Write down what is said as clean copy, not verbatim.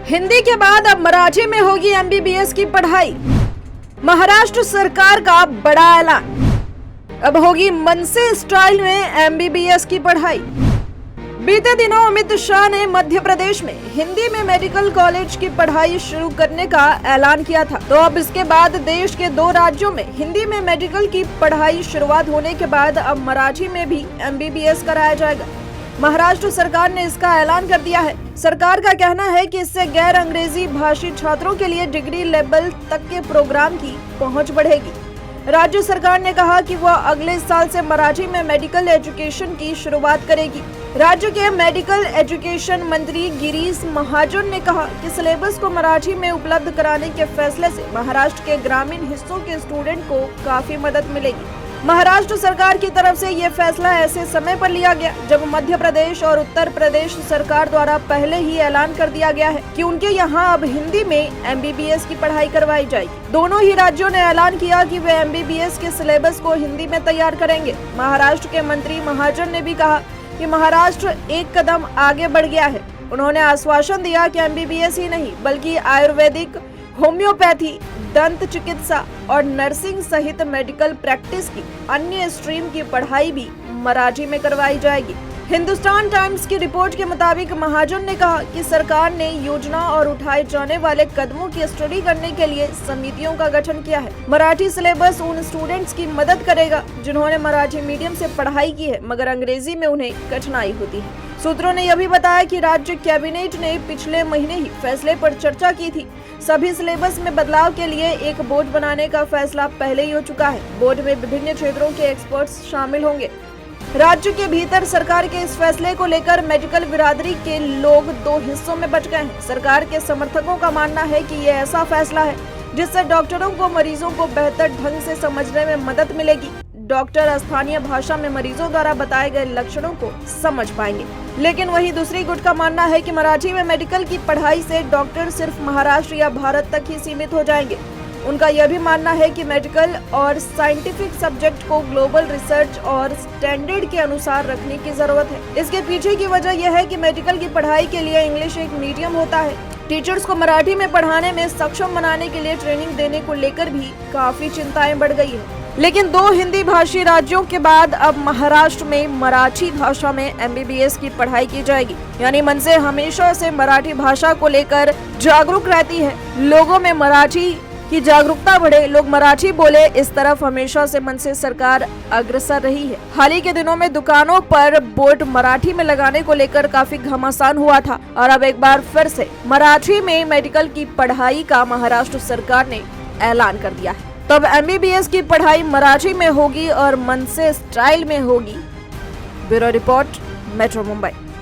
हिंदी के बाद अब मराठी में होगी एमबीबीएस की पढ़ाई। महाराष्ट्र सरकार का बड़ा ऐलान, अब होगी मनसे स्टाइल में एमबीबीएस की पढ़ाई। बीते दिनों अमित शाह ने मध्य प्रदेश में हिंदी में मेडिकल कॉलेज की पढ़ाई शुरू करने का ऐलान किया था, तो अब इसके बाद देश के 2 राज्यों में हिंदी में मेडिकल की पढ़ाई शुरुआत होने के बाद अब मराठी में भी एमबीबीएस कराया जाएगा। महाराष्ट्र सरकार ने इसका ऐलान कर दिया है। सरकार का कहना है कि इससे गैर अंग्रेजी भाषी छात्रों के लिए डिग्री लेवल तक के प्रोग्राम की पहुंच बढ़ेगी। राज्य सरकार ने कहा कि वह अगले साल से मराठी में मेडिकल एजुकेशन की शुरुआत करेगी। राज्य के मेडिकल एजुकेशन मंत्री गिरीश महाजन ने कहा कि सिलेबस को मराठी में उपलब्ध कराने के फैसले से महाराष्ट्र के ग्रामीण हिस्सों के स्टूडेंट को काफी मदद मिलेगी। महाराष्ट्र सरकार की तरफ से ये फैसला ऐसे समय पर लिया गया जब मध्य प्रदेश और उत्तर प्रदेश सरकार द्वारा पहले ही ऐलान कर दिया गया है कि उनके यहाँ अब हिंदी में एमबीबीएस की पढ़ाई करवाई जाएगी। दोनों ही राज्यों ने ऐलान किया कि वे एमबीबीएस के सिलेबस को हिंदी में तैयार करेंगे। महाराष्ट्र के मंत्री महाजन ने भी कहा कि महाराष्ट्र एक कदम आगे बढ़ गया है। उन्होंने आश्वासन दिया कि एमबीबीएस ही नहीं बल्कि आयुर्वेदिक, होम्योपैथी, दंत चिकित्सा और नर्सिंग सहित मेडिकल प्रैक्टिस की अन्य स्ट्रीम की पढ़ाई भी मराठी में करवाई जाएगी। हिंदुस्तान टाइम्स की रिपोर्ट के मुताबिक महाजन ने कहा कि सरकार ने योजना और उठाए जाने वाले कदमों की स्टडी करने के लिए समितियों का गठन किया है। मराठी सिलेबस उन स्टूडेंट्स की मदद करेगा जिन्होंने मराठी मीडियम से पढ़ाई की है मगर अंग्रेजी में उन्हें कठिनाई होती है। सूत्रों ने यह भी बताया कि राज्य कैबिनेट ने पिछले महीने ही फैसले पर चर्चा की थी। सभी सिलेबस में बदलाव के लिए एक बोर्ड बनाने का फैसला पहले ही हो चुका है। बोर्ड में विभिन्न क्षेत्रों के एक्सपर्ट्स शामिल होंगे। राज्य के भीतर सरकार के इस फैसले को लेकर मेडिकल बिरादरी के लोग 2 हिस्सों में बंट गए हैं। सरकार के समर्थकों का मानना है कि ये ऐसा फैसला है जिससे डॉक्टरों को मरीजों को बेहतर ढंग से समझने में मदद मिलेगी। डॉक्टर स्थानीय भाषा में मरीजों द्वारा बताए गए लक्षणों को समझ पाएंगे। लेकिन वहीं दूसरी गुट का मानना है कि मराठी में मेडिकल की पढ़ाई से डॉक्टर सिर्फ महाराष्ट्र या भारत तक ही सीमित हो जाएंगे। उनका यह भी मानना है कि मेडिकल और साइंटिफिक सब्जेक्ट को ग्लोबल रिसर्च और स्टैंडर्ड के अनुसार रखने की जरूरत है। इसके पीछे की वजह यह है कि मेडिकल की पढ़ाई के लिए इंग्लिश एक मीडियम होता है। टीचर्स को मराठी में पढ़ाने में सक्षम बनाने के लिए ट्रेनिंग देने को लेकर भी काफी चिंताएं बढ़ गई है। लेकिन 2 हिंदी भाषी राज्यों के बाद अब महाराष्ट्र में मराठी भाषा में एमबीबीएस की पढ़ाई की जाएगी। यानी मनसे हमेशा से मराठी भाषा को लेकर जागरूक रहती है। लोगों में मराठी की जागरूकता बढ़े, लोग मराठी बोले, इस तरफ हमेशा से मनसे सरकार अग्रसर रही है। हाल ही के दिनों में दुकानों पर बोर्ड मराठी में लगाने को लेकर काफी घमासान हुआ था और अब एक बार फिर से मराठी में मेडिकल की पढ़ाई का महाराष्ट्र सरकार ने ऐलान कर दिया है। तब एमबीबीएस की पढ़ाई मराठी में होगी और मनसे स्टाइल में होगी। Bureau report, metro Mumbai.